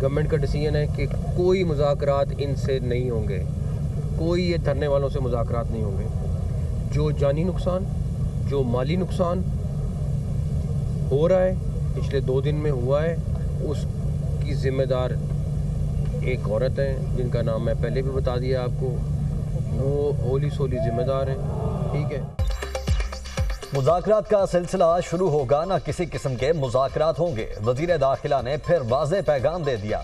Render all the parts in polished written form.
Government का decision है कि कोई मुज़ाकरात इनसे नहीं होंगे, कोई ये धरने वालों से मुज़ाकरात नहीं होंगे। जो जानी नुकसान, जो माली नुकसान हो रहा है, पिछले 2 दिन में हुआ है, उसकी ज़िम्मेदार एक औरत है जिनका नाम मैं पहले भी बता दिया आपको। वो होली सोली ज़िम्मेदार है। ठीक है, मुज़ाकरात का सिलसिला शुरू होगा, ना किसी किस्म के मुज़ाकरात होंगे। वज़ीर दाखिला ने फिर वाज़ेह पैगाम दे दिया।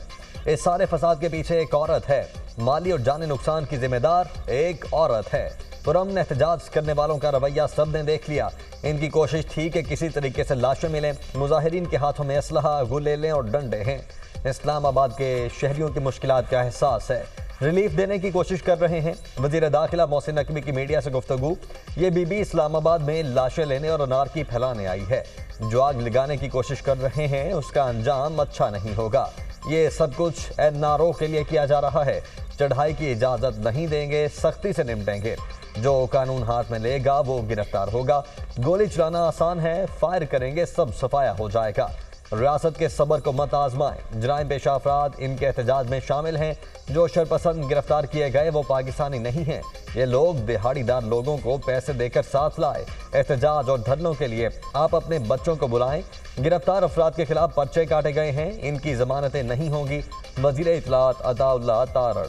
इस सारे फसाद के पीछे एक औरत है, माली और जानी नुकसान की जिम्मेदार एक औरत है। पुरअमन एहतजाज करने वालों का रवैया सब ने देख लिया। इनकी कोशिश थी कि किसी तरीके से लाशें मिलें। मुजाहिरीन के हाथों में असलहा, गुलेलें और डंडे हैं। इस्लामाबाद के शहरियों की मुश्किलात का एहसास है, रिलीफ देने की कोशिश कर रहे हैं। वज़ीर दाखिला मोहसिन नकवी की मीडिया से गुफ्तगू। ये बीबी इस्लामाबाद में लाशें लेने और अनारकी फैलाने आई है। जो आग लगाने की कोशिश कर रहे हैं उसका अंजाम अच्छा नहीं होगा। ये सब कुछ एनआरओ के लिए किया जा रहा है। चढ़ाई की इजाज़त नहीं देंगे, सख्ती से निपटेंगे। जो कानून हाथ में लेगा वो गिरफ्तार होगा। गोली चलाना आसान है, फायर करेंगे सब सफाया हो जाएगा। रियासत के सबर को मत आजमाएं। जराइम पेशा अफराद इनके एहतजाज में शामिल हैं। जो शरपसंद गिरफ्तार किए गए वो पाकिस्तानी नहीं हैं। ये लोग दिहाड़ीदार लोगों को पैसे देकर साथ लाए। एहतजाज और धरनों के लिए आप अपने बच्चों को बुलाएं। गिरफ्तार अफराद के खिलाफ पर्चे काटे गए हैं, इनकी जमानतें नहीं होंगी। वजीर इत्तलात अताउल्लाह तारड़।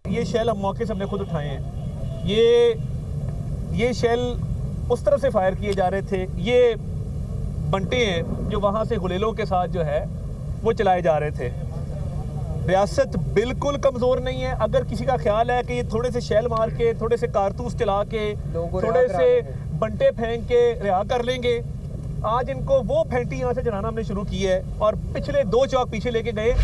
ये शेल हम मौके से हमने खुद उठाए हैं। ये शेल उस तरफ से फायर किए जा रहे थे। ये बंटे हैं जो वहाँ से गुलेलों के साथ जो है वो चलाए जा रहे थे। रियासत बिल्कुल कमज़ोर नहीं है। अगर किसी का ख्याल है कि ये थोड़े से शेल मार के, थोड़े से कारतूस चला के, थोड़े से बंटे फेंक के रिहा कर लेंगे, आज इनको वो फैंटी यहाँ से जलाना हमने शुरू की है और पिछले 2 चौक पीछे लेके गए।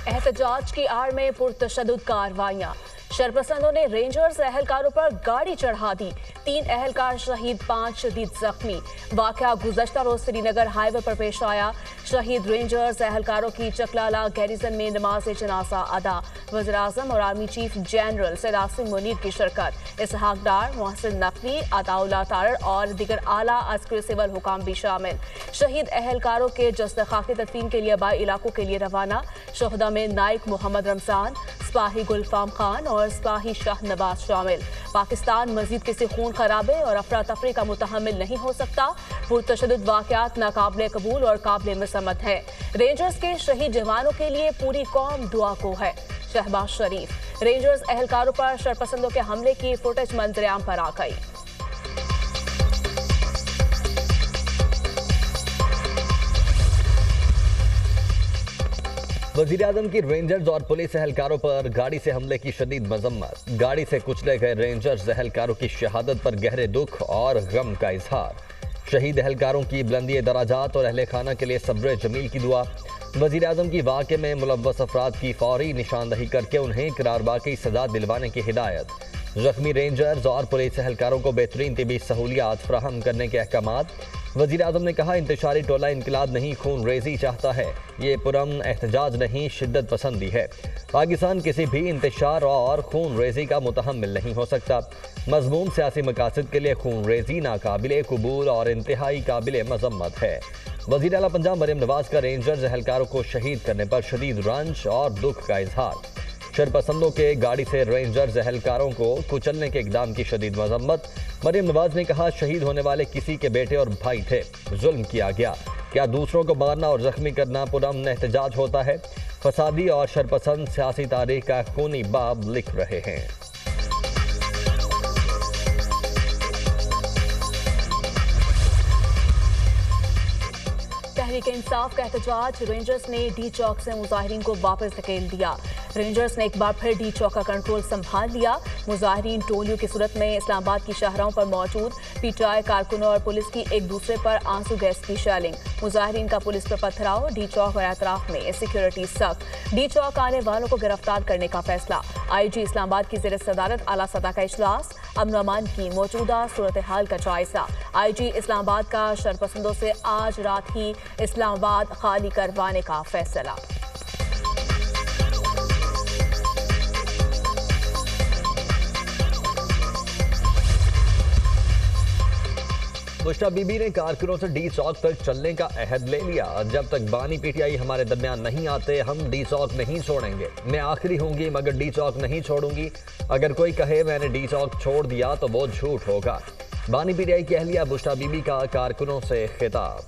एहतजाज की आड़ में पुरतशद्दुद कार्रवाइयां। शरपसंदों ने रेंजर्स एहलकारों पर गाड़ी चढ़ा दी। 3 एहलकार शहीद, 5 शदीद जख्मी। वाकया गुज़श्ता रोज श्रीनगर हाईवे पर पेश आया। शहीद रेंजर्स एहलकारों की चकलाला गैरिजन में नमाज जनाजा अदा। वज़ीर आज़म और army chief general Syed Asim Munir की शिरकत। इसहाक डार, मोहसिन नकवी, अताउल्लाह तारड़ और दीगर आला अस्करी सिविल हुकाम भी शामिल। शहीद एहलकारों के जस्द खाकी तदफीन के लिए बाई इलाकों के लिए रवाना। शहदा में नाइक मोहम्मद रमजान, सिपाही गुलफाम खान और सिपाही शाह नवाज शामिल। पाकिस्तान मजीद किसी खून खराबे और अफरा तफरी का मुतहम्मिल नहीं हो सकता। पुरतशद्दुद वाक़यात नाकाबिले कबूल और काबिले मसम्मत है। रेंजर्स के शहीद जवानों के लिए पूरी कौम दुआ को है। शहबाज शरीफ। रेंजर्स एहलकारों पर शरपसंदों के हमले की फुटेज मंजर आम पर आ गई। वज़ीर आज़म की रेंजर्स और पुलिस एहलकारों पर गाड़ी से हमले की शदीद मजम्मत। गाड़ी से कुचले गए रेंजर्स एहलकारों की शहादत पर गहरे दुख और गम का इजहार। शहीद एहलकारों की बुलंदी दराजात और अहले खाना के लिए सब्र जमील की दुआ। वज़ीर आज़म की वाक़े में मुलव्वस अफराद की फौरी निशानदही करके उन्हें करारबा की सजा दिलवाने की हिदायत। जख्मी रेंजर्स और पुलिस एहलकारों को बेहतरीन तिबी सहूलियात फराहम करने के अहकामात। वज़ीर आज़म ने कहा, इंतशारी टोला इनकलाब नहीं, खून रेजी चाहता है। ये पुरअमन एहतजाज नहीं, शिद्दत पसंदी है। पाकिस्तान किसी भी इंतशार और खून रेजी का मुतहम्मिल नहीं हो सकता। मज़मूम सियासी मकासद के लिए खून रेजी नाकाबिले कबूल और इंतहाई काबिले मजम्मत है। वज़ीर आला पंजाब मरियम नवाज का रेंजर्स एहलकारों को शहीद करने पर शदीद रंज और दुख का इजहार। शरपसंदों के गाड़ी से रेंजर्स एहलकारों को कुचलने के इकदाम की शदीद मजम्मत। मरियम नवाज ने कहा, शहीद होने वाले किसी के बेटे और भाई थे, जुल्म किया गया। क्या दूसरों को मारना और जख्मी करना पुरअमन एहतजाज होता है? फसादी और शरपसंद सियासी तारीख का खूनी बाब लिख रहे हैं। तहरीक इंसाफ का एहतजाज। रेंजर्स ने डी चौक से मुजाहिरीन को वापस धकेल दिया। रेंजर्स ने एक बार फिर डी चौक का कंट्रोल संभाल लिया। मुजाहिरीन टोलियों की सूरत में इस्लामाबाद की शाहराहों पर मौजूद पीटीआई कारकुनों और पुलिस की एक दूसरे पर आंसू गैस की शेलिंग। मुजाहिरीन का पुलिस पर पथराव। डी चौक और अतराफ में सिक्योरिटी सख्त। डी चौक आने वालों को गिरफ्तार करने का फैसला। आईजी इस्लामाबाद की ज़ेर सदारत आला सतह का इजलास। अमन अमान की मौजूदा सूरत हाल का जायजा। आईजी इस्लामाबाद का शरपसंदों से आज रात ही इस्लामाबाद खाली करवाने का फैसला। बुशरा बीबी ने कारकुनों से डी चौक तक चलने का अहद ले लिया। जब तक बानी पीटीआई हमारे दरमियान नहीं आते हम डी चौक नहीं छोड़ेंगे। मैं आखिरी होंगी मगर डी चौक नहीं छोड़ूंगी। अगर कोई कहे मैंने डी चौक छोड़ दिया तो वो झूठ होगा। बानी पीटीआई की अहलिया बुशरा बीबी का कारकुनों से खिताब।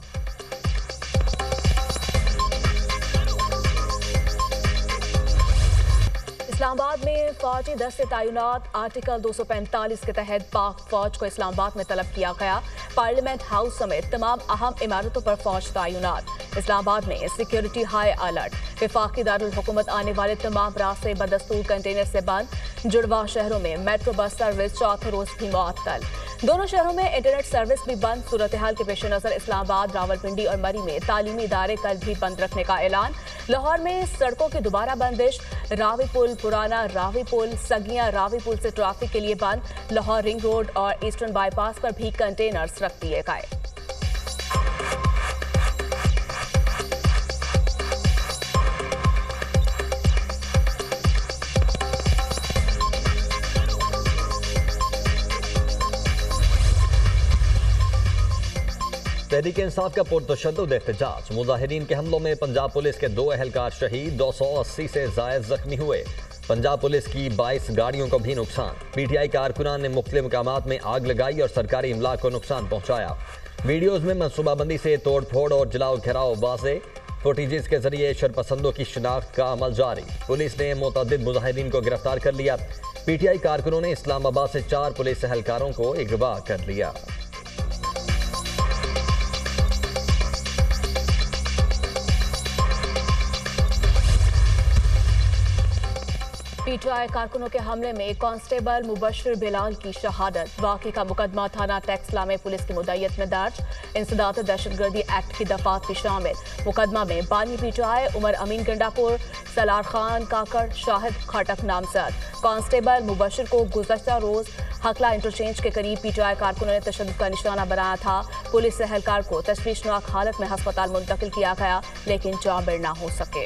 इस्लामाबाद में फौजी दस्ते तैनात। आर्टिकल 245 के तहत पाक फौज को इस्लामाबाद में तलब किया गया। पार्लियामेंट हाउस समेत तमाम अहम इमारतों पर फौज तैनात। इस्लामाबाद में सिक्योरिटी हाई अलर्ट। वफाकी दारुल हुकूमत आने वाले तमाम रास्ते बदस्तूर कंटेनर से बंद। जुड़वा शहरों में मेट्रो बस सर्विस चौथे रोज भी मुअत्तल। दोनों शहरों में इंटरनेट सर्विस भी बंद। सूरत हाल के पेश नजर इस्लामाबाद, रावलपिंडी और मरी में तालीमी इदारे कल भी बंद रखने का ऐलान। लाहौर में सड़कों की दोबारा बंदिश। रावी पुल, पुराना रावी पुल, सगिया रावी पुल से ट्रैफिक के लिए बंद। लाहौर रिंग रोड और ईस्टर्न बाईपास पर भी कंटेनर्स रख दिए गए। तहरीक इंसाफ का पुरतशद्दुद एहतजाज। मुजाहिरीन के हमलों में पंजाब पुलिस के 2 एहलकार शहीद, 280 से जायद जख्मी हुए। पंजाब पुलिस की 22 गाड़ियों को भी नुकसान। पीटीआई कारकुनान ने मुख्तलिफ मकामात में आग लगाई और सरकारी इमला को नुकसान पहुंचाया। वीडियोज में मनसूबाबंदी से तोड़ फोड़ और जलाओ घेराव वाज़े। फुटेजेस के जरिए शरपसंदों की शिनाख्त का अमल जारी। पुलिस ने मुतअद्दिद मुजाहिरीन को गिरफ्तार कर लिया। पीटीआई कारकुनों ने इस्लामाबाद से 4 पुलिस एहलकारों को अगवा कर लिया। पीटीआई कारकुनों के हमले में कांस्टेबल मुबश्शिर बिलाल की शहादत। वाक़े का मुकदमा थाना टेक्सला में पुलिस की मुद्दईयत में दर्ज। इंसदाद दहशतगर्दी एक्ट की दफात भी शामिल। मुकदमा में बानी पीटीआई उमर अमीन गंडापुर, सलार खान काकड़, शाहिद खटक नामजद। कांस्टेबल मुबश्शिर को गुज़श्ता रोज हकला इंटरचेंज के करीब पीटीआई कारकुनों ने तशद्दुद का निशाना बनाया था। पुलिस एहलकार को तशवीशनाक हालत में अस्पताल मुंतकिल किया गया लेकिन जाबिर न हो सके।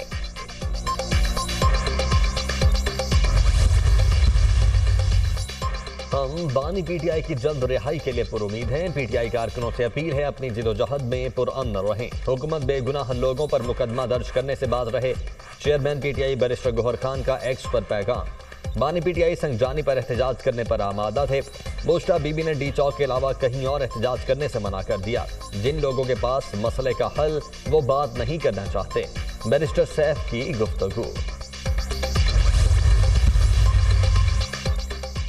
हम बानी पीटीआई की जल्द रिहाई के लिए पुरुमीद हैं। पीटीआई कारकुनों से अपील है अपनी जिदोजहद में पुरअमन रहें। हुकूमत बेगुनाह लोगों पर मुकदमा दर्ज करने से बाज रहे। चेयरमैन पीटीआई बैरिस्टर गौहर खान का एक्स पर पैगाम। बानी पीटीआई संगजानी पर एहतजाज करने पर आमादा थे। बुशरा बीबी ने डी चौक के अलावा कहीं और एहतजाज करने से मना कर दिया। जिन लोगों के पास मसले का हल वो बात नहीं करना चाहते। बैरिस्टर सैफ की गुफ्तगू।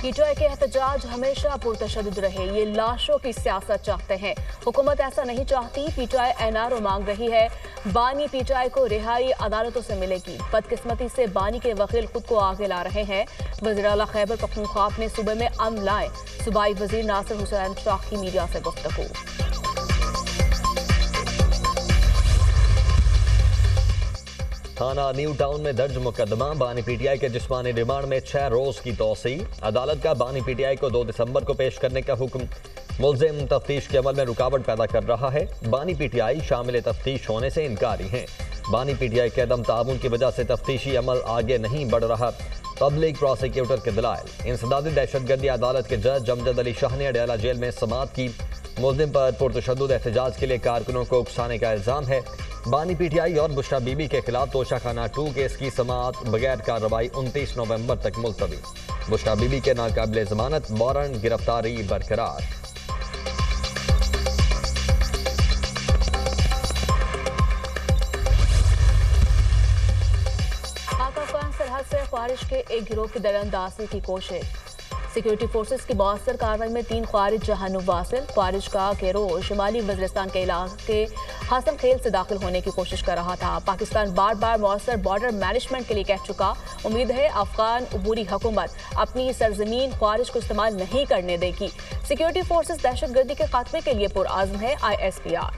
पीटीआई के एहतजाज हमेशा पुरतशद्दुद रहे। ये लाशों की सियासत चाहते हैं। हुकूमत ऐसा नहीं चाहती। पीटीआई एनआरओ मांग रही है। बानी पीटीआई को रिहाई अदालतों से मिलेगी। बदकिस्मती से बानी के वकील खुद को आगे ला रहे हैं। वज़ीर आला खैबर पख्तूनख्वा ने सूबे में अमन लाए। सूबाई वजीर नासिर हुसैन शाह की मीडिया से गुफ्तगू। थाना न्यू टाउन में दर्ज मुकदमा। बानी पीटीआई के जिस्मानी रिमांड में 6 रोज की तोसी। अदालत का बानी पीटीआई को 2 दिसंबर को पेश करने का हुक्म। मुल्जिम तफ्तीश के अमल में रुकावट पैदा कर रहा है। बानी पीटीआई शामिल तफ्तीश होने से इनकारी हैं। बानी पीटीआई के अदम ताउन की वजह से तफ्तीशी अमल आगे नहीं बढ़ रहा। पब्लिक प्रोसिक्यूटर के दलाइल। इंसदादी दहशतगर्दी अदालत के जज अमजद अली शाह ने अडयाला जेल में समाअत की। मुल्जिम पर पुरतशद्दुद एहतजाज के लिए कारकुनों को उकसाने का इल्जाम है। बानी पीटीआई और बुशरा बीबी के खिलाफ तोशाखाना 2 केस की समाअत बगैर कार्रवाई 29 नवंबर तक मुलतवी। बुशरा बीबी के नाकाबिले जमानत वारंट गिरफ्तारी बरकरार। पाक अफगान सरहद से ख्वारिज के एक गिरोह की दरअंदाजी की कोशिश। सिक्योरिटी फोर्सेस की मौसर कार्रवाई में 3 ख्वारिज जहानुम वासिल। ख्वारिज का गिरोह शुमाली वज़ीरिस्तान के इलाके हसन खेल से दाखिल होने की कोशिश कर रहा था। पाकिस्तान बार बार मौसर बॉर्डर मैनेजमेंट के लिए कह चुका। उम्मीद है अफगान अबूरी हुकूमत अपनी सरजमीन ख्वारिज को इस्तेमाल नहीं करने देगी। सिक्योरिटी फोर्सेस दहशतगर्दी के खात्मे के लिए पुरआज़्म है। ISPR।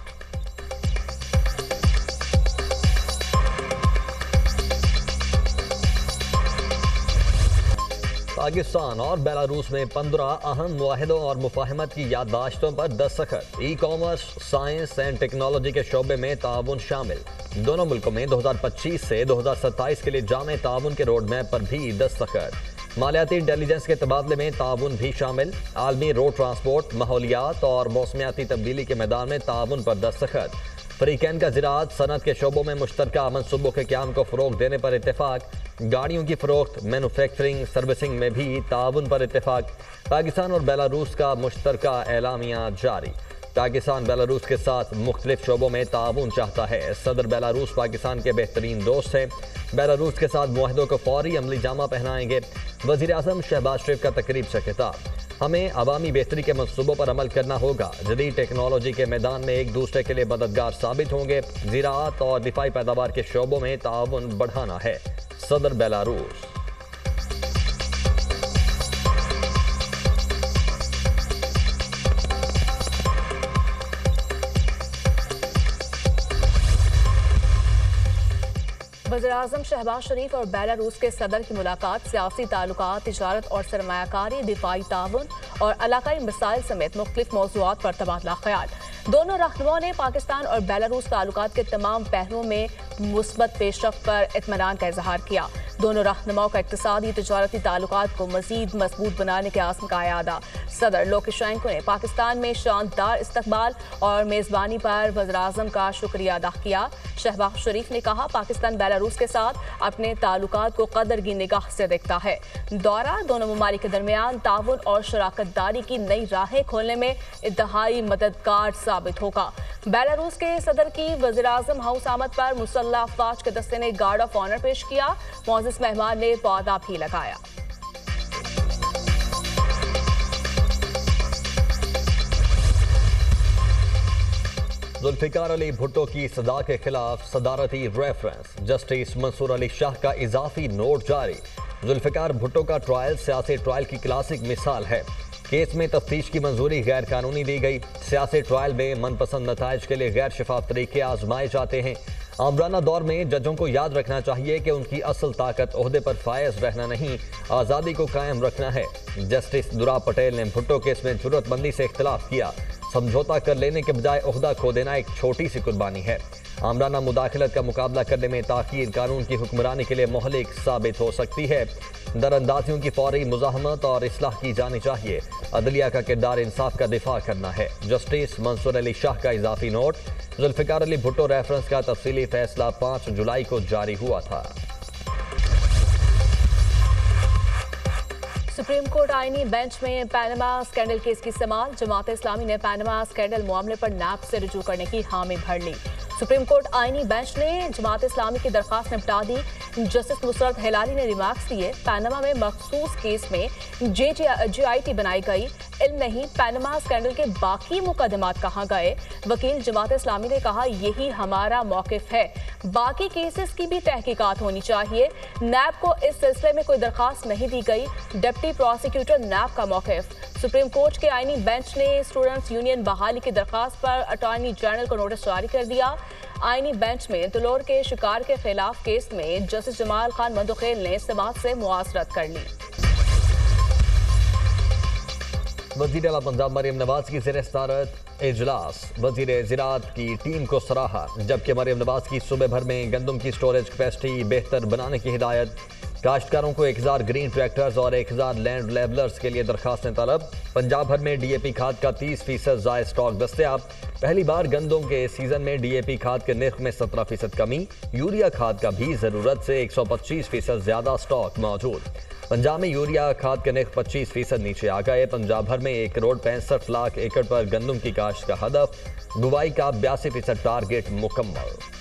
पाकिस्तान और बेलारूस में 15 अहम मुआहिदों और मुफाहमत की याददाश्तों पर दस्तखत। E commerce, science and technology के शोबे में ताउन शामिल। दोनों मुल्कों में 2025 से 2027 के लिए जामे ताउन के रोड मैप पर भी दस्तखत। मालियाती इंटेलिजेंस के तबादले में ताउन भी शामिल। आलमी रोड ट्रांसपोर्ट, माहौलियात और मौसमियाती तब्दीली के मैदान में ताउन पर दस्तखत। फरीकैन का ज़राअत सनत के शोबों में मुश्तरका मनसूबों के क़याम को फ़रोग़ देने पर इत्तेफाक। गाड़ियों की फ़रोख्त, मैन्युफैक्चरिंग, सर्विसिंग में भी ताउन पर इत्तेफाक। पाकिस्तान और बेलारूस का मुश्तरका एलामिया जारी। पाकिस्तान बेलारूस के साथ मुख्तलिफ शोबों में ताउन चाहता है। सदर बेलारूस पाकिस्तान के बेहतरीन दोस्त हैं। बेलारूस के साथ मुआहदों को फौरी अमली जामा पहनाएंगे। वज़ीर आज़म शहबाज शरीफ का तकरीब से खिताब। हमें अवामी बेहतरी के मंसूबों पर अमल करना होगा। जदीद टेक्नोलॉजी के मैदान में एक दूसरे के लिए मददगार साबित होंगे। ज़राअत और दिफाई पैदावार के शोबों में ताउन बढ़ाना है। सदर बेलारूस। वज़ीर-ए-आज़म शहबाज शरीफ और बेलारूस के सदर की मुलाकात सियासी ताल्लुकात, तिजारत और सरमायाकारी, दिफाई ताउन और इलाकाई मसाइल समेत मुख्तलिफ मौज़ूआत पर तबादला ख्याल। दोनों रहनुमाओं ने पाकिस्तान और बेलारूस ताल्लुकात के तमाम पहलुओं में मुस्बत पेशरफ्त पर इत्मीनान का इजहार किया। दोनों रहनुमाओं का इक़्तिसादी तिजारती ताल्लुकात को मज़ीद मजबूत बनाने के आज़म का यादा। सदर लोकेशेंको ने पाकिस्तान में शानदार इस्तकबाल और मेज़बानी पर वज़ीर-ए-आज़म का शुक्रिया अदा किया। शहबाज शरीफ ने कहा, पाकिस्तान बेलारूस के साथ अपने ताल्लुकात को कदर की निगाह से देखता है। दौरा दोनों ममालिक के दरमियान ताउन और शराकतदारी की नई राहें खोलने में इंतहाई मददगार साबित होगा। बेलारूस के सदर की वज़ीर-ए-आज़म हाउस आमद पर मुसल्लह अफवाज के दस्ते ने गार्ड ऑफ ऑनर पेश किया। मुअज़्ज़िज़ मेहमान ने पौधा भी लगाया। जुल्फ़िकार अली भुट्टो की सजा के खिलाफ सदारती रेफरेंस। जस्टिस मंसूर अली शाह का इजाफी नोट जारी। जुल्फ़िकार भुट्टो का ट्रायल सियासी ट्रायल की क्लासिक मिसाल है। केस में तफ्तीश की मंजूरी गैर कानूनी दी गई। सियासी ट्रायल में मनपसंद नताइज के लिए गैर शफाफ तरीके आजमाए जाते हैं। आमराना दौर में जजों को याद रखना चाहिए कि उनकी असल ताकत ओहदे पर फायज रहना नहीं, आज़ादी को कायम रखना है। जस्टिस दुरा पटेल ने भुट्टो केस में जरूरतमंदी से इख्तलाफ किया। समझौता कर लेने के बजाय ओहदा खो देना एक छोटी सी कुर्बानी है। आमराना मुदाखलत का मुकाबला करने में ताख़ीर कानून की हुक्मरानी के लिए मोहलिक साबित हो सकती है। दरअंदाजियों की फौरी मुज़ाहमत और इस्लाह की जानी चाहिए। अदलिया का किरदार इंसाफ का दिफा करना है। जस्टिस मंसूर अली शाह का इजाफी नोट। जुल्फ़िकार अली भुट्टो रेफरेंस का तफसीली फैसला 5 जुलाई को जारी हुआ था। सुप्रीम कोर्ट आईनी बेंच में पैनामा स्कैंडल केस की समाअत। जमात इस्लामी ने पैनामा स्कैंडल मामले पर नैब से रुजू करने की हामी भर ली। सुप्रीम कोर्ट आईनी बेंच ने जमात इस्लामी की दरख्वास्त निपटा दी। जस्टिस नुसरत हिलाली ने रिमार्क्स दिए, पैनामा में मखसूस केस में JIT बनाई गई। इल्म नहीं पैनामा स्कैंडल के बाकी मुकदमात कहाँ गए। वकील जमात इस्लामी ने कहा, यही हमारा मौकिफ है, बाकी केसेस की भी तहकीकात होनी चाहिए। नैब को इस सिलसिले में कोई दरख्वास्त नहीं दी गई। डिप्टी प्रोसिक्यूटर नैब का मौकिफ। सुप्रीम कोर्ट के आईनी बेंच ने स्टूडेंट्स यूनियन बहाली की दरख्वास्त पर अटॉर्नी जनरल को नोटिस जारी कर दिया। आईनी बेंच में तुलौर के शिकार के खिलाफ केस में जस्टिस जमाल खान मंदुखेल ने समाअत से मुआसरत कर ली। वज़ीर आला पंजाब मरियम नवाज की ज़ेर सदारत इजलास। वज़ीर ज़राअत की टीम को सराहा, जबकि मरियम नवाज की सूबे भर में गंदम की स्टोरेज कैपेसिटी बेहतर बनाने की हिदायत। काश्तकारों को 1000 ग्रीन ट्रैक्टर्स और 1000 लैंड लेबलर्स के लिए दरखास्तें तलब। पंजाब भर में DAP खाद का 30% ज़ायद स्टॉक दस्तयाब। पहली बार गंदम के सीजन में DAP खाद के निर्ख में 17% कमी। यूरिया खाद का भी ज़रूरत से 125% ज़्यादा स्टॉक मौजूद। पंजाब में यूरिया खाद के निर्ख 25% नीचे आ गए। पंजाब भर में 1,65,00,000 एकड़ पर गंदम की काश्त का हदफ। बुवाई का 82% टारगेट मुकम्मल।